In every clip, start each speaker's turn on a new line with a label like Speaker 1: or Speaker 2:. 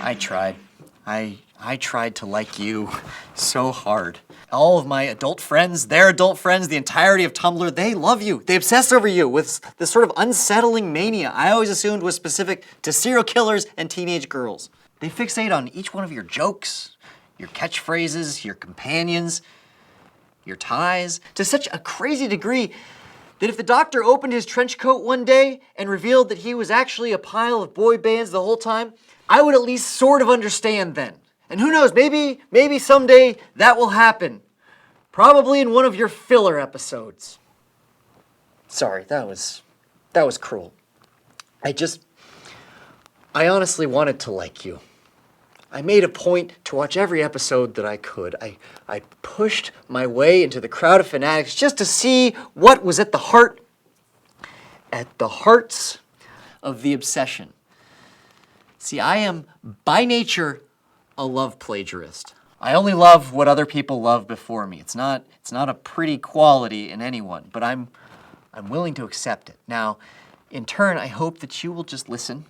Speaker 1: I tried. I tried to like you so hard. All of my adult friends, their adult friends, the entirety of Tumblr, they love you. They obsess over you with this sort of unsettling mania I always assumed was specific to serial killers and teenage girls. They fixate on each one of your jokes, your catchphrases, your companions, your ties, to such a crazy degree that if the Doctor opened his trench coat one day and revealed that he was actually a pile of boy bands the whole time, I would at least sort of understand then. And who knows, maybe someday that will happen. Probably in one of your filler episodes. Sorry, that was cruel. I honestly wanted to like you. I made a point to watch every episode that I could. I pushed my way into the crowd of fanatics just to see what was at the hearts of the obsession. See, I am by nature a love plagiarist. I only love what other people love before me. It's not a pretty quality in anyone, but I'm willing to accept it. Now, in turn, I hope that you will just listen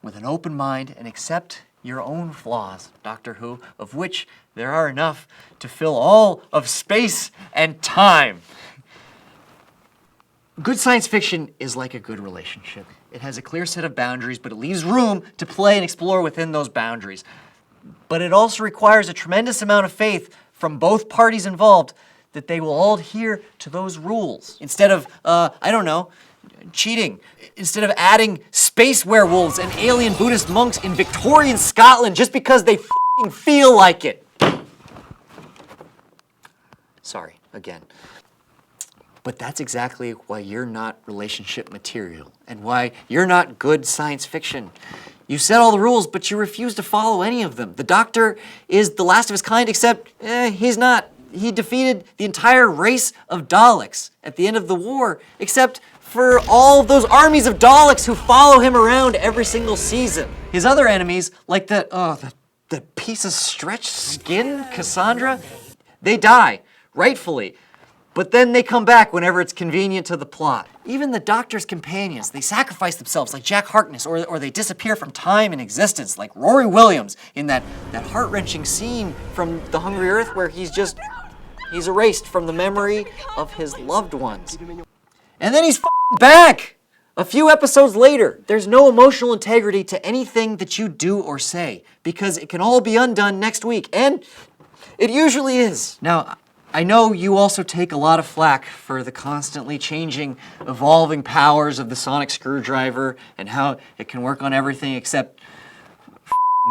Speaker 1: with an open mind and accept your own flaws, Doctor Who, of which there are enough to fill all of space and time. Good science fiction is like a good relationship. It has a clear set of boundaries, but it leaves room to play and explore within those boundaries. But it also requires a tremendous amount of faith from both parties involved that they will all adhere to those rules. Instead of, cheating. Instead of adding space werewolves and alien Buddhist monks in Victorian Scotland just because they f***ing feel like it. Sorry, again. But that's exactly why you're not relationship material and why you're not good science fiction. You set all the rules, but you refuse to follow any of them. The Doctor is the last of his kind, except he's not. He defeated the entire race of Daleks at the end of the war, except for all of those armies of Daleks who follow him around every single season. His other enemies, like that piece of stretched skin, Cassandra, they die, rightfully. But then they come back whenever it's convenient to the plot. Even the Doctor's companions, they sacrifice themselves like Jack Harkness, or they disappear from time and existence like Rory Williams in that heart-wrenching scene from The Hungry Earth where he's erased from the memory of his loved ones. And then he's back a few episodes later. There's no emotional integrity to anything that you do or say because it can all be undone next week, and it usually is. Now, I know you also take a lot of flack for the constantly changing, evolving powers of the sonic screwdriver and how it can work on everything except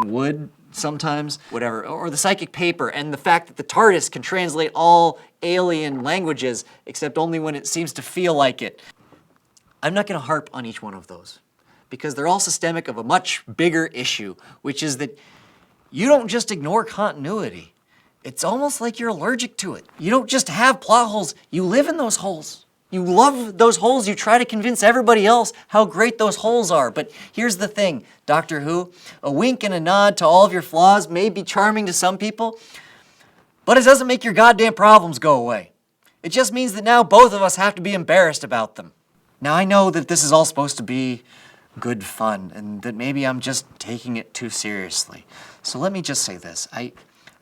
Speaker 1: wood sometimes, whatever, or the psychic paper and the fact that the TARDIS can translate all alien languages except only when it seems to feel like it. I'm not going to harp on each one of those because they're all systemic of a much bigger issue, which is that you don't just ignore continuity. It's almost like you're allergic to it. You don't just have plot holes, you live in those holes. You love those holes, you try to convince everybody else how great those holes are. But here's the thing, Doctor Who, a wink and a nod to all of your flaws may be charming to some people, but it doesn't make your goddamn problems go away. It just means that now both of us have to be embarrassed about them. Now I know that this is all supposed to be good fun and that maybe I'm just taking it too seriously. So let me just say this.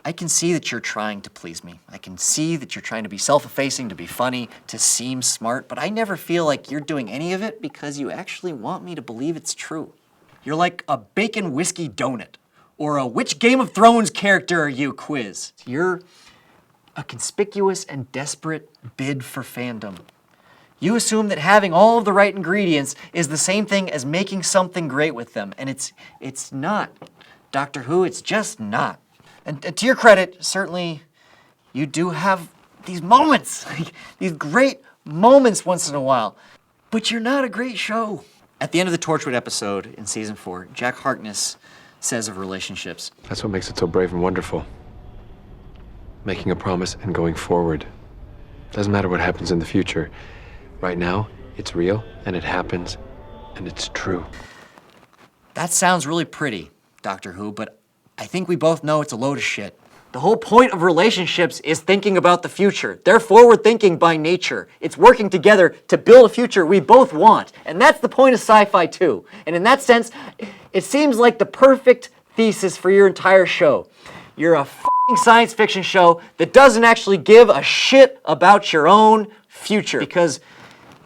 Speaker 1: I can see that you're trying to please me. I can see that you're trying to be self-effacing, to be funny, to seem smart, but I never feel like you're doing any of it because you actually want me to believe it's true. You're like a bacon whiskey donut, or a which Game of Thrones character are you quiz. You're a conspicuous and desperate bid for fandom. You assume that having all of the right ingredients is the same thing as making something great with them, and it's not. Doctor Who, it's just not. And to your credit, certainly you do have these moments, these great moments once in a while, but you're not a great show. At the end of the Torchwood episode in season 4, Jack Harkness says of relationships,
Speaker 2: "That's what makes it so brave and wonderful. Making a promise and going forward. Doesn't matter what happens in the future. Right now, it's real, and it happens, and it's true."
Speaker 1: That sounds really pretty, Doctor Who, but I think we both know it's a load of shit. The whole point of relationships is thinking about the future. They're forward-thinking by nature. It's working together to build a future we both want. And that's the point of sci-fi too. And in that sense, it seems like the perfect thesis for your entire show. You're a f***ing science fiction show that doesn't actually give a shit about your own future because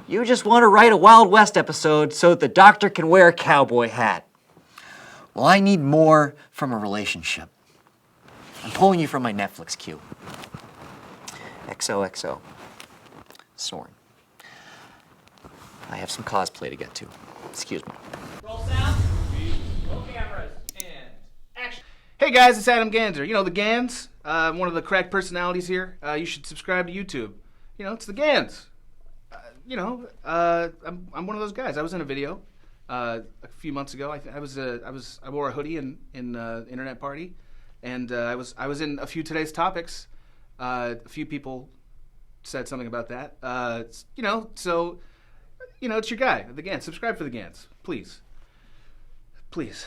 Speaker 1: you just want to write a Wild West episode so that the doctor can wear a cowboy hat. Well, I need more from a relationship. I'm pulling you from my Netflix queue. XOXO. Soren. I have some cosplay to get to. Excuse me.
Speaker 3: Roll sound. Roll cameras. And action. Hey guys, it's Adam Ganzer. You know the Gans? One of the crack personalities here. You should subscribe to YouTube. You know, it's the Gans. I'm one of those guys. I was in a video a few months ago. I wore a hoodie in internet party, and I was in a few today's topics. A few people said something about that. It's your guy, the Gans. Subscribe for the Gans, please. Please.